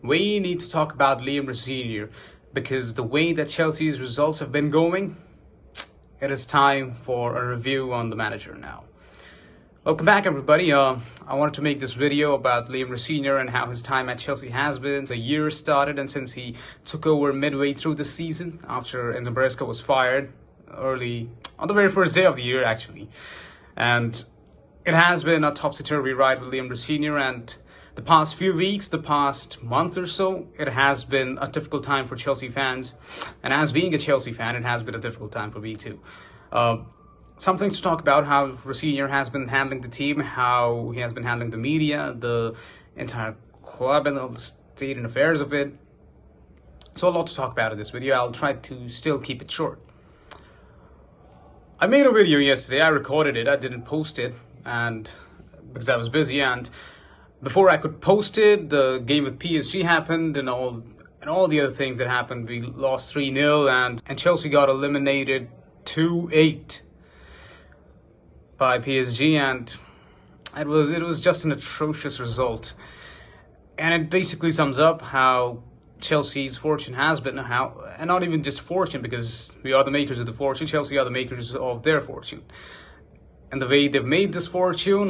We need to talk about Rosenior because the way that Chelsea's results have been going, it is time for a review on the manager now. Welcome back, everybody. I wanted to make this video about Rosenior and how his time at Chelsea has been. The year started and since he took over midway through the season after Enzo Fernandez was fired early on the very first day of the year, actually. And it has been a topsy-turvy ride with Rosenior, and the past few weeks, the past month or so, it has been a difficult time for Chelsea fans. And as being a Chelsea fan, it has been a difficult time for me too. Some things to talk about: how Rosenior has been handling the team, how he has been handling the media, the entire club and all the state and affairs of it. So a lot to talk about in this video. I'll try to still keep it short. I made a video yesterday. I recorded it. I didn't post it, and because I was busy, and before I could post it, the game with PSG happened and all the other things that happened. We lost 3-0 and Chelsea got eliminated 2-8 by PSG, and it was just an atrocious result. And it basically sums up how Chelsea's fortune has been, and not even just fortune, because we are the makers of the fortune. Chelsea are the makers of their fortune. And the way they've made this fortune,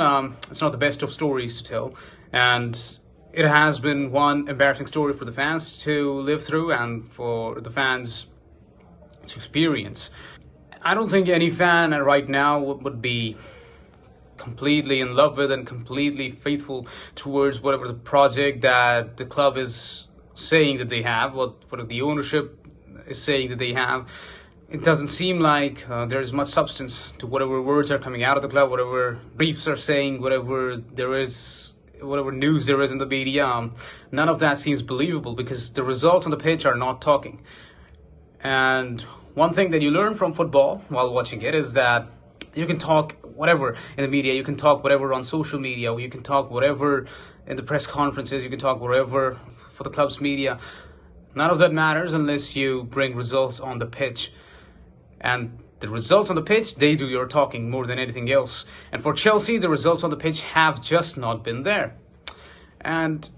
it's not the best of stories to tell. And it has been one embarrassing story for the fans to live through and for the fans to experience. I don't think any fan right now would be completely in love with and completely faithful towards whatever the project that the club is saying that they have, what the ownership is saying that they have. It doesn't seem like there's much substance to whatever words are coming out of the club, whatever briefs are saying, whatever news there is in the media. None of that seems believable because the results on the pitch are not talking. And one thing that you learn from football while watching it is that you can talk whatever in the media, you can talk whatever on social media, you can talk whatever in the press conferences, you can talk whatever for the club's media. None of that matters unless you bring results on the pitch. And the results on the pitch, they do your talking more than anything else. And for Chelsea, the results on the pitch have just not been there. And,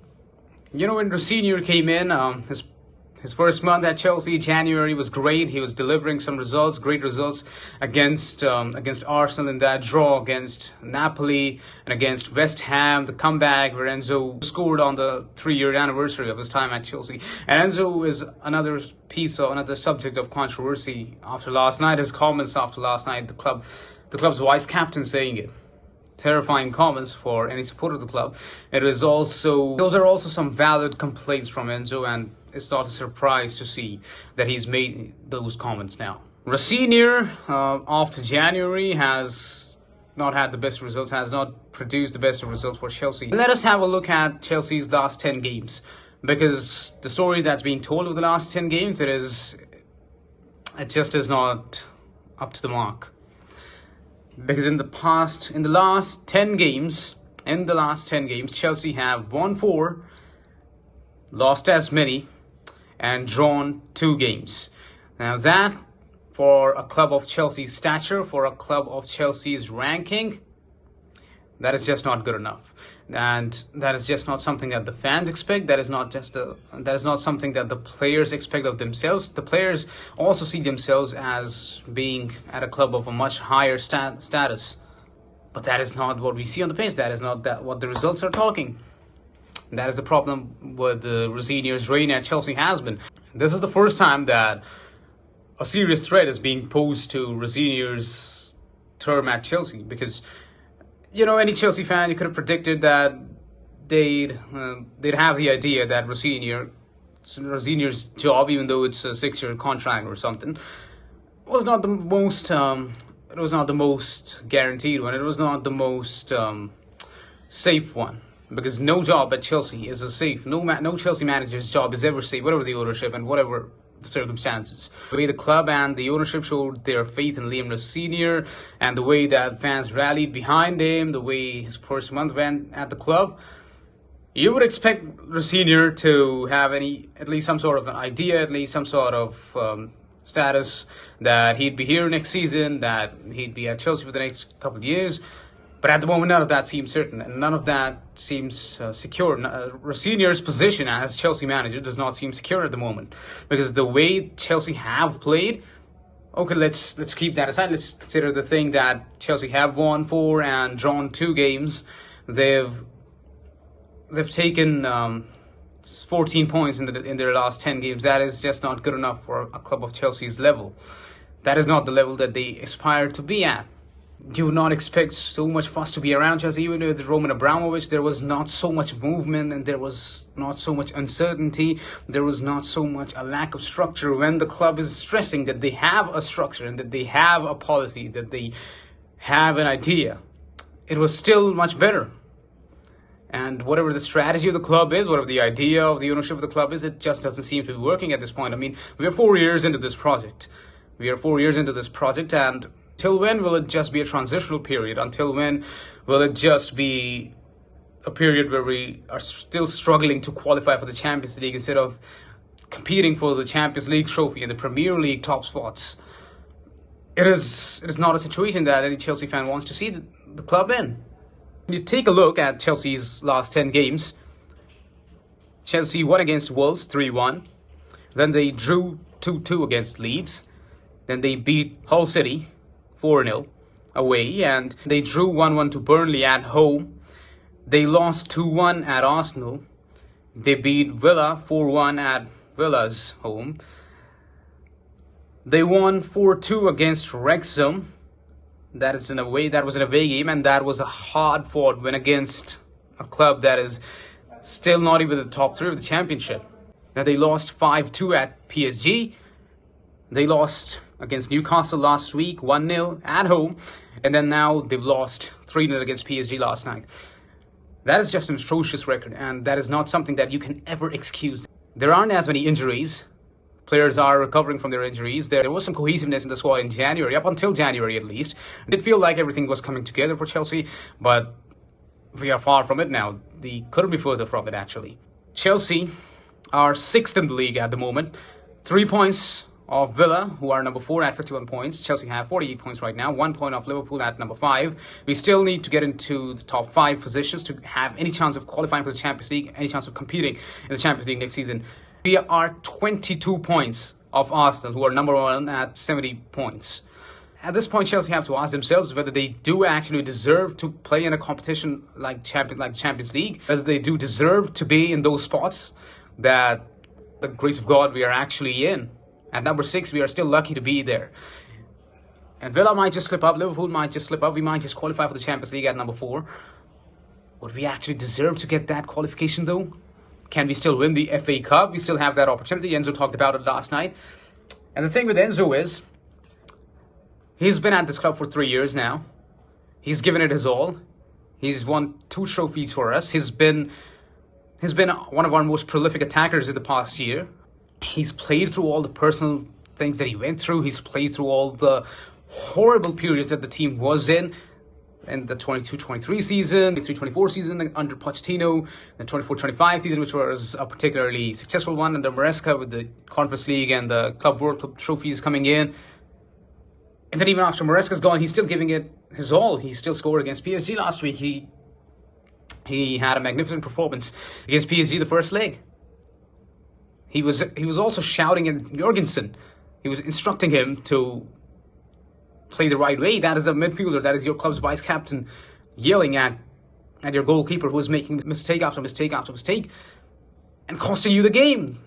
you know, when Rosenior came in, his first month at Chelsea, January, was great. He was delivering some results, great results against Arsenal in that draw, against Napoli, and against West Ham, the comeback where Enzo scored on the 3-year anniversary of his time at Chelsea. And Enzo is another subject of controversy after last night. His comments after last night, the club's vice captain saying it. Terrifying comments for any supporter of the club. Those are also some valid complaints from Enzo, and it's not a surprise to see that he's made those comments now. Rosenior, after January, has not had the best results, has not produced the best of results for Chelsea. Let us have a look at Chelsea's last 10 games, because the story that's being told of the last 10 games, it just is not up to the mark. Because in the last 10 games, Chelsea have won 4, lost as many, and drawn 2 games. Now that, for a club of Chelsea's stature, for a club of Chelsea's ranking, that is just not good enough. And that is just not something that the fans expect. That is not something that the players expect of themselves. The players also see themselves as being at a club of a much higher status. But that is not what we see on the pitch. That is not what the results are talking. That is the problem with Rosenior's reign at Chelsea has been. This is the first time that a serious threat is being posed to Rosenior's term at Chelsea, because, you know, any Chelsea fan, you could have predicted that they'd have the idea that Rosenior's job, even though it's a 6-year contract or something, was not the most. It was not the most guaranteed one. It was not the most safe one, because no job at Chelsea is a safe. No Chelsea manager's job is ever safe, whatever the ownership and whatever the circumstances. The way the club and the ownership showed their faith in Rosenior, and the way that fans rallied behind him, the way his first month went at the club, you would expect Rosenior to have at least some sort of an idea, at least some sort of status, that he'd be here next season, that he'd be at Chelsea for the next couple of years. But at the moment, none of that seems certain, and none of that seems secure. Rosenior's position as Chelsea manager does not seem secure at the moment, because the way Chelsea have played. Okay, let's keep that aside. Let's consider the thing that Chelsea have won 4 and drawn 2 games. They've taken 14 points in their last 10 games. That is just not good enough for a club of Chelsea's level. That is not the level that they aspire to be at. You would not expect so much fuss to be around Chelsea. Even with Roman Abramovich, there was not so much movement, and there was not so much uncertainty. There was not so much a lack of structure when the club is stressing that they have a structure and that they have a policy, that they have an idea. It was still much better. And whatever the strategy of the club is, whatever the idea of the ownership of the club is, it just doesn't seem to be working at this point. I mean, we are 4 years into this project. And till when will it just be a transitional period? Until when will it just be a period where we are still struggling to qualify for the Champions League instead of competing for the Champions League trophy and the Premier League top spots? It is not a situation that any Chelsea fan wants to see the club in. When you take a look at Chelsea's last 10 games, Chelsea won against Wolves 3-1. Then they drew 2-2 against Leeds. Then they beat Hull City 4-0 away, and they drew 1-1 to Burnley at home. They lost 2-1 at Arsenal. They beat Villa 4-1 at Villa's home. They won 4-2 against Wrexham. That was an away game, and that was a hard-fought win against a club that is still not even in the top 3 of the championship. Now they lost 5-2 at PSG. They lost against Newcastle last week, 1-0 at home. And then now they've lost 3-0 against PSG last night. That is just an atrocious record, and that is not something that you can ever excuse. There aren't as many injuries. Players are recovering from their injuries. There was some cohesiveness in the squad in January, up until January at least. It did feel like everything was coming together for Chelsea, but we are far from it now. They couldn't be further from it, actually. Chelsea are 6th in the league at the moment. 3 points of Villa, who are number 4 at 51 points. Chelsea have 48 points right now, 1 point off Liverpool at number 5. We still need to get into the top 5 positions to have any chance of qualifying for the Champions League, any chance of competing in the Champions League next season. We are 22 points off Arsenal, who are number 1 at 70 points. At this point, Chelsea have to ask themselves whether they do actually deserve to play in a competition like Champions League, whether they do deserve to be in those spots that the grace of God we are actually in. At number 6, we are still lucky to be there. And Villa might just slip up, Liverpool might just slip up, we might just qualify for the Champions League at number 4. Would we actually deserve to get that qualification though? Can we still win the FA Cup? We still have that opportunity. Enzo talked about it last night. And the thing with Enzo is, he's been at this club for 3 years now. He's given it his all. He's won 2 trophies for us. He's been one of our most prolific attackers in the past year. He's played through all the personal things that he went through. He's played through all the horrible periods that the team was in the 22-23 season, the 23-24 season under Pochettino, the 24-25 season, which was a particularly successful one under Maresca with the Conference League and the Club World Cup trophies coming in. And then even after Maresca's gone, he's still giving it his all. He still scored against PSG last week. He had a magnificent performance against PSG the first leg. He was also shouting at Jorgensen. He was instructing him to play the right way. That is a midfielder. That is your club's vice captain yelling at your goalkeeper who is making mistake after mistake after mistake and costing you the game.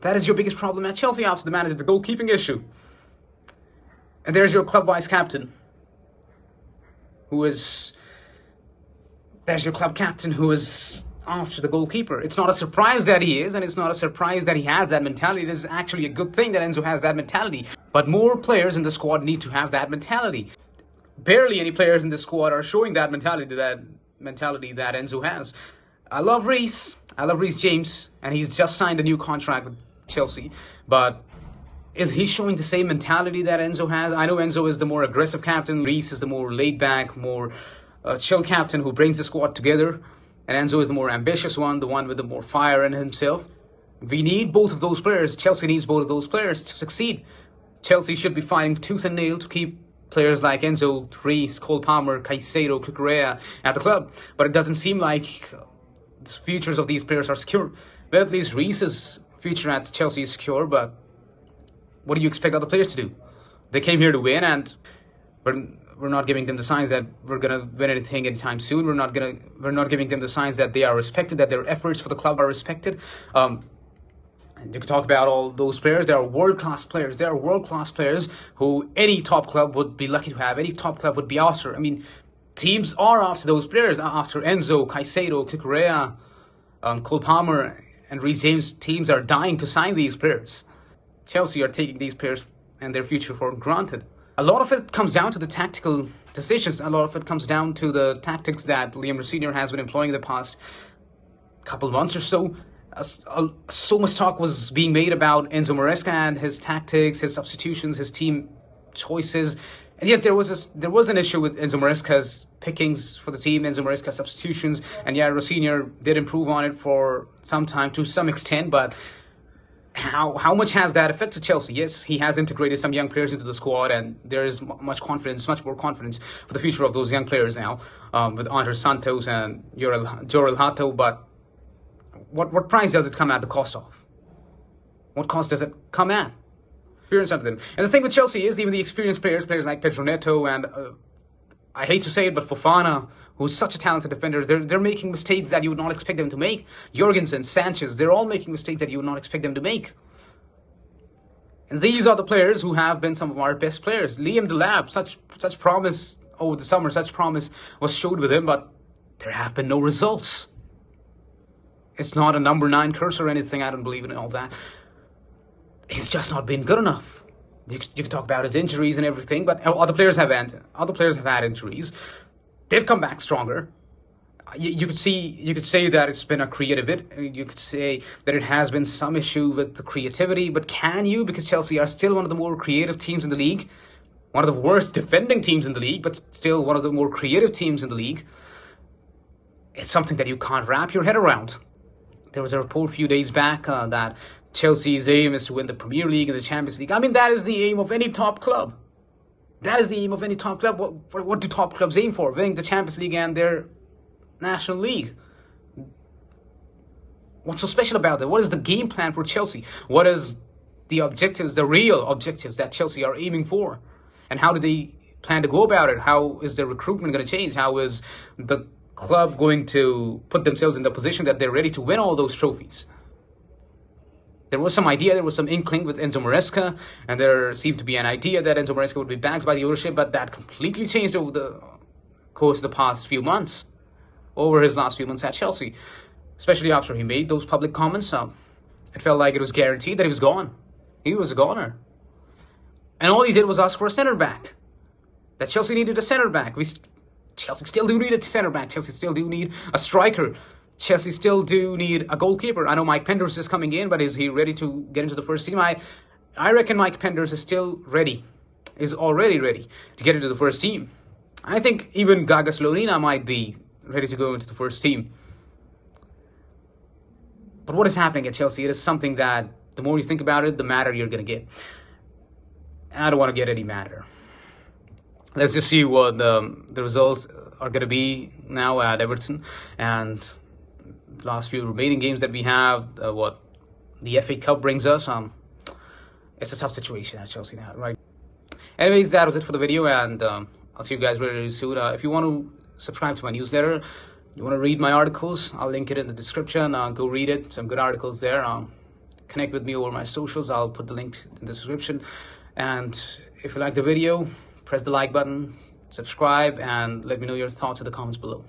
That is your biggest problem at Chelsea after the manager, the goalkeeping issue. And there's your club vice captain there's your club captain who is after the goalkeeper. It's not a surprise that he is, and it's not a surprise that he has that mentality. It is actually a good thing that Enzo has that mentality. But more players in the squad need to have that mentality. Barely any players in the squad are showing that mentality that Enzo has. I love Reece James, and he's just signed a new contract with Chelsea. But is he showing the same mentality that Enzo has? I know Enzo is the more aggressive captain. Reece is the more laid-back, more chill captain who brings the squad together. And Enzo is the more ambitious one, the one with the more fire in himself. We need both of those players. Chelsea needs both of those players to succeed. Chelsea should be fighting tooth and nail to keep players like Enzo, Reece, Colepalmer, Caicedo, Cucurella at the club, but it doesn't seem like the futures of these players are secure. Well, at least Reece's future at Chelsea is secure, but what do you expect other players to do? They came here to win, and we're not giving them the signs that we're gonna win anything anytime soon. We're not giving them the signs that they are respected, that their efforts for the club are respected. And you can talk about all those players. They are world-class players. They are world-class players who any top club would be lucky to have. Any top club would be after. I mean, teams are after those players. After Enzo, Caicedo, Cucurella, Colepalmer, and Reece James. Teams are dying to sign these players. Chelsea are taking these players and their future for granted. A lot of it comes down to the tactical decisions. A lot of it comes down to the tactics that Rosenior has been employing the past couple of months or so. So much talk was being made about Enzo Maresca and his tactics, his substitutions, his team choices. And yes, there was an issue with Enzo Maresca's pickings for the team, Enzo Maresca's substitutions. And yeah, Rosenior did improve on it for some time to some extent, but how much has that affected Chelsea? Yes, he has integrated some young players into the squad, and there is much more confidence for the future of those young players now, with Andre Santos and Jorel Hato. But what price does it come at the cost of? What cost does it come at? Experience under them. And the thing with Chelsea is even the experienced players like Pedro Neto and I hate to say it, but Fofana, who's such a talented defender, they're making mistakes that you would not expect them to make. Jorgensen, Sanchez, they're all making mistakes that you would not expect them to make. And these are the players who have been some of our best players. Liam Delap, such promise over the summer, such promise was showed with him, but there have been no results. It's not a number 9 curse or anything. I don't believe in all that. He's just not been good enough. You can talk about his injuries and everything, but other players have had injuries. They've come back stronger. You could say that it's been a creative bit. You could say that it has been some issue with the creativity, but can you? Because Chelsea are still one of the more creative teams in the league, one of the worst defending teams in the league, but still one of the more creative teams in the league. It's something that you can't wrap your head around. There was a report a few days back that Chelsea's aim is to win the Premier League and the Champions League. I mean, that is the aim of any top club. That is the aim of any top club. What do top clubs aim for? Winning the Champions League and their National League. What's so special about that? What is the game plan for Chelsea? What is the objectives, the real objectives that Chelsea are aiming for? And how do they plan to go about it? How is their recruitment going to change? How is the club going to put themselves in the position that they're ready to win all those trophies? There was some idea, there was some inkling with Enzo Maresca, and there seemed to be an idea that Enzo Maresca would be backed by the ownership, but that completely changed over the course of the past few months, over his last few months at Chelsea, especially after he made those public comments. It felt like it was guaranteed that he was gone. He was a goner. And all he did was ask for a centre-back. That Chelsea needed a centre-back. Chelsea still do need a centre-back. Chelsea still do need a striker. Chelsea still do need a goalkeeper. I know Mike Penders is coming in, but is he ready to get into the first team? I reckon Mike Penders is still ready, is already ready to get into the first team. I think even Gaga Slonina might be ready to go into the first team. But what is happening at Chelsea? It is something that the more you think about it, the madder you're going to get. And I don't want to get any madder. Let's just see what the results are going to be now at Everton and the last few remaining games that we have, what the FA Cup brings us. It's a tough situation at Chelsea now, right? Anyways, that was it for the video, and I'll see you guys very soon. If you want to subscribe to my newsletter, you want to read my articles, I'll link it in the description. Go read it, some good articles there. Connect with me over my socials, I'll put the link in the description. And if you like the video, press the like button, subscribe, and let me know your thoughts in the comments below.